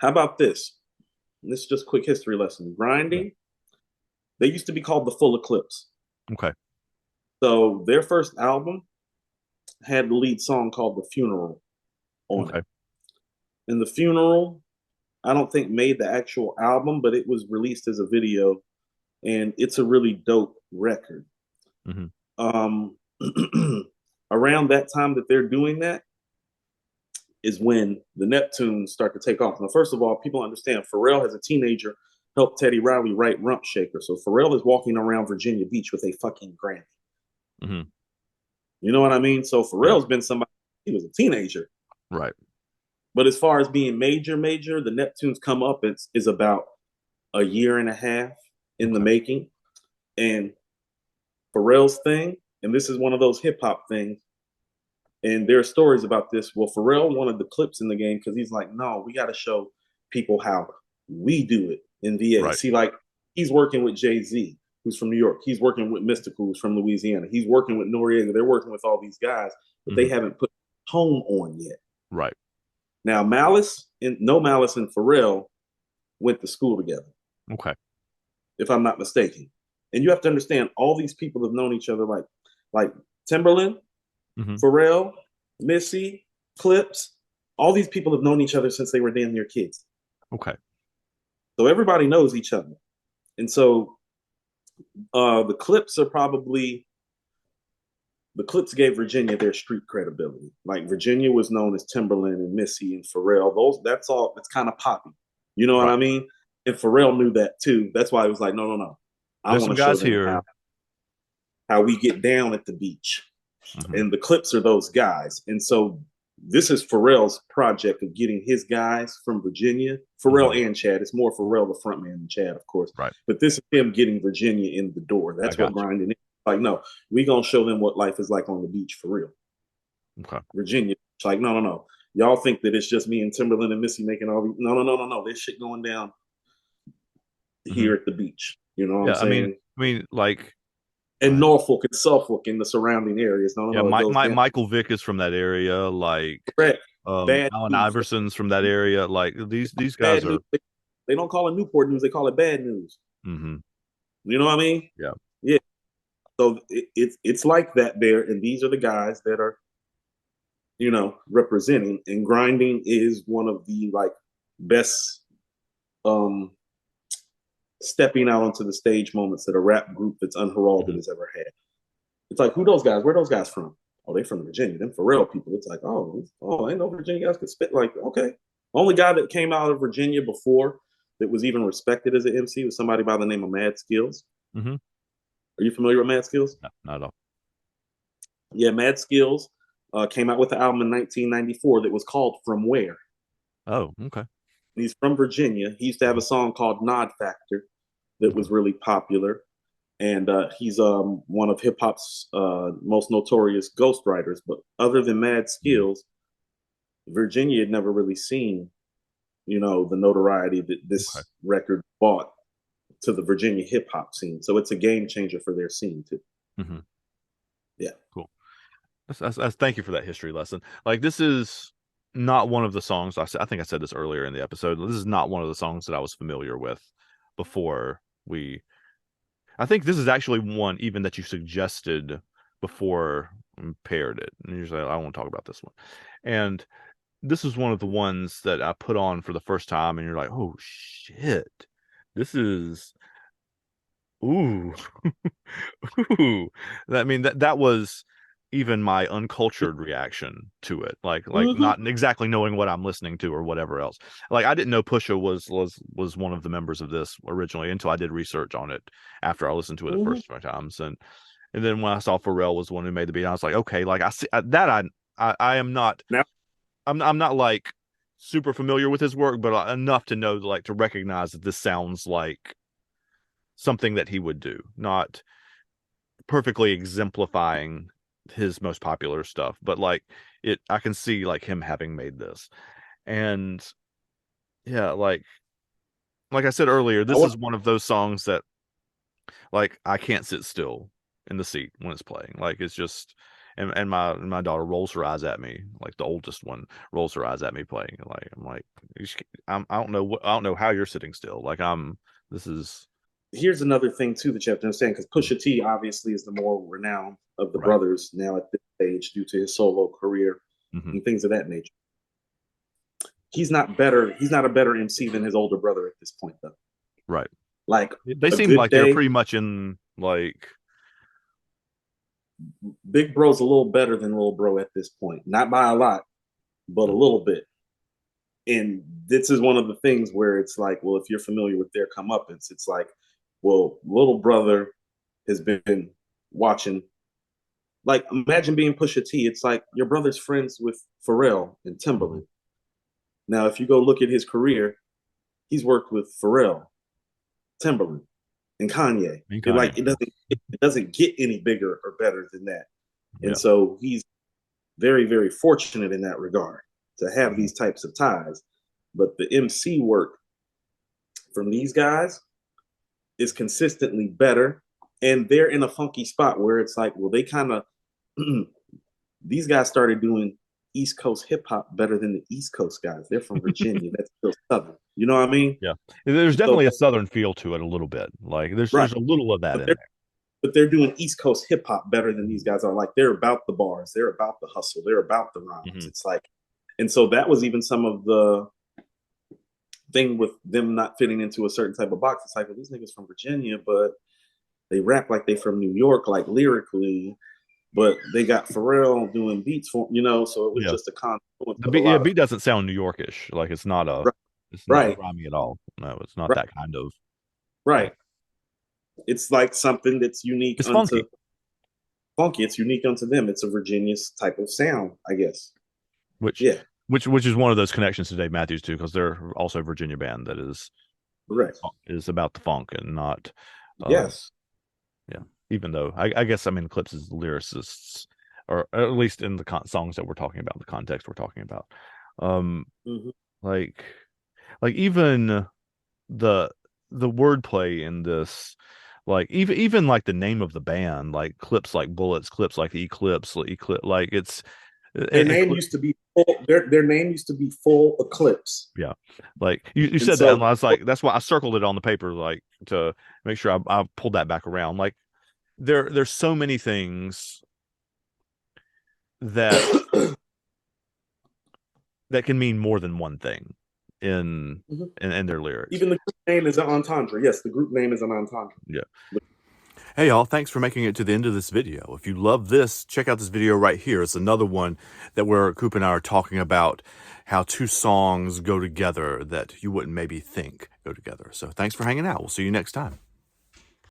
How about this? This is just a quick history lesson. Yeah. Grinding, they used to be called the Full Eclipse. Okay. So their first album had the lead song called The Funeral on it. Okay. And The Funeral, I don't think made the actual album, but it was released as a video, and it's a really dope record. Hmm. Um, around that time that they're doing that is when the Neptunes start to take off. Now, first of all, people understand Pharrell as a teenager helped Teddy Riley write Rump Shaker. So Pharrell is walking around Virginia Beach with a fucking Grammy. Hmm. You know what I mean? So Yeah. Pharrell's been somebody, he was a teenager. Right. But as far as being major, the Neptunes come up is about a year and a half in the Okay. making. And Pharrell's thing, and this is one of those hip hop things, and there are stories about this. Well, Pharrell wanted the clips in the game because he's like, no, we got to show people how we do it in VA. Right. See, like he's working with Jay-Z, who's from New York. He's working with Mystical, who's from Louisiana. He's working with Noriega. They're working with all these guys, but they Hmm. haven't put home on yet. Right. Now, Malice and No Malice and Pharrell went to school together, Okay. if I'm not mistaken. And you have to understand, all these people have known each other, like Timberland, Hmm. Pharrell, Missy, Clips. All these people have known each other since they were damn near kids. Okay. So everybody knows each other. And so the Clips are probably the Clips gave Virginia their street credibility. Like Virginia was known as Timberland and Missy and Pharrell. That's all. It's kind of poppy. You know what Right. I mean? And Pharrell knew that too. That's why he was like, no, no, no. I There's want some to show guys them here. how we get down at the beach. Hmm. And the Clips are those guys. And so this is Pharrell's project of getting his guys from Virginia. Pharrell Hmm. and Chad. It's more Pharrell the front man than Chad, of course. Right. But this is him getting Virginia in the door. I That's what got you. grinding is. Like, no, we gonna show them what life is like on the beach for real. Okay. Virginia. It's like, no, no, no. Y'all think that it's just me and Timberland and Missy making all these. No, no, no, no, no. There's shit going down Hmm. here at the beach. You know what I'm Yeah. saying? Like, And Norfolk and Suffolk in the surrounding areas. No, no, yeah, no. It goes down. Michael Vick is from that area. Like, Correct. Bad Allen news. Iverson's from that area. Like these guys Bad news. are. They don't call it Newport news. They call it bad news. Hmm. You know what I mean? Yeah. Yeah. So it's like that there, and these are the guys that are representing. And grinding is one of the like best um stepping out onto the stage moments that a rap group that's unheralded Hmm. has ever had. It's like, who those guys? Where those guys from? Oh, they from Virginia. Them for real people. It's like, oh, I know Virginia guys could spit. Like, okay. Only guy that came out of Virginia before that was even respected as an MC was somebody by the name of Mad Skills. Hmm. Are you familiar with Mad Skills? No, not at all. Yeah, Mad Skills came out with an album in 1994 that was called From Where. Oh, okay. He's from Virginia. He used to have a Mhm. song called Nod Factor that Okay. was really popular. And he's one of hip hop's most notorious ghostwriters. But other than Mad Mhm. Skills, Virginia had never really seen, the notoriety that Okay. this record brought to the Virginia hip hop scene. So it's a game changer for their scene too. Hmm. Yeah. Cool. Thank you for that history lesson. Like, this is not one of the songs I think I said this earlier in the episode. This is not one of the songs that I was familiar with before we. I think this is actually one even that you suggested before we paired it. And usually I want to talk about this one. And this is one of the ones that I put on for the first time, and you're like, oh shit, this is ooh, ooh. I mean that was even my uncultured reaction to it, like Mm-hmm. not exactly knowing what I'm listening to or whatever else. Like I didn't know Pusha was one of the members of this originally until I did research on it after I listened to it the Mm-hmm. first few times, and then when I saw Pharrell was the one who made the beat, I was like, okay, like I see that I am not Now, I'm not like super familiar with his work, but enough to know like to recognize that this sounds like something that he would do, not perfectly exemplifying his most popular stuff, but like it I can see like him having made this. And yeah, like I said earlier, I this want is one of those songs that like I can't sit still in the seat when it's playing. Like it's just and my daughter rolls her eyes at me, like the oldest one rolls her eyes at me playing. Like I'm like I don't know how you're sitting still. Like this is Here's another thing too that you have to understand, because Pusha T obviously is the more renowned of the right. brothers now at this stage due to his solo career and things of that nature. He's not better. He's not a better MC than his older brother at this point, though. Right. Like They a seem good like they're day, pretty much in like Big Bro's a little better than Little Bro at this point. Not by a lot, but a little bit. And this is one of the things where it's like, well, if you're familiar with their comeuppance, it's like, well, Little Brother has been watching. Like, imagine being Pusha T. It's like your brother's friends with Pharrell and Timbaland. Now, if you go look at his career, he's worked with Pharrell, Timbaland, and Kanye. It doesn't get any bigger or better than that. And so he's very, very fortunate in that regard to have these types of ties. But the MC work from these guys is consistently better. And they're in a funky spot where it's like, well, they kind of, these guys started doing East Coast hip hop better than the East Coast guys. They're from Virginia. That's still Southern. You know what I mean? Yeah. There's definitely a Southern feel to it a little bit. Like there's a little of that in there. But they're doing East Coast hip hop better than these guys are. Like they're about the bars, they're about the hustle, they're about the rhymes. It's like, and so that was even some of the thing with them not fitting into a certain type of box. It's like, well, these niggas from Virginia, but they rap like they from New York, like lyrically, but they got Pharrell doing beats for, so it was just a confluence. The beat doesn't sound New Yorkish. Like it's not rhyming at all. No, it's not that kind of. Right. It's like something that's unique. It's funky. It's unique unto them. It's a Virginia type of sound, I guess. Which is one of those connections to Dave Matthews too, because they're also a Virginia band that is about the funk and not. Yes. Yeah. Even though I guess Clips is lyricists, or at least in the songs that we're talking about, the context we're talking about. Like even the wordplay in this, like even like the name of the band, like Clips like bullets, Clips like the eclipse, like it's their name used to be full, their name used to be Full Eclipse. Yeah, like you said that, and I was like, that's why I circled it on the paper, like to make sure I pulled that back around. Like there's so many things that that can mean more than one thing in their lyrics. Even the group name is an entendre. Yes, the group name is an entendre. Yeah. Hey y'all, thanks for making it to the end of this video. If you love this, check out this video right here. It's another one that where Coop and I are talking about how two songs go together that you wouldn't maybe think go together. So thanks for hanging out. We'll see you next time.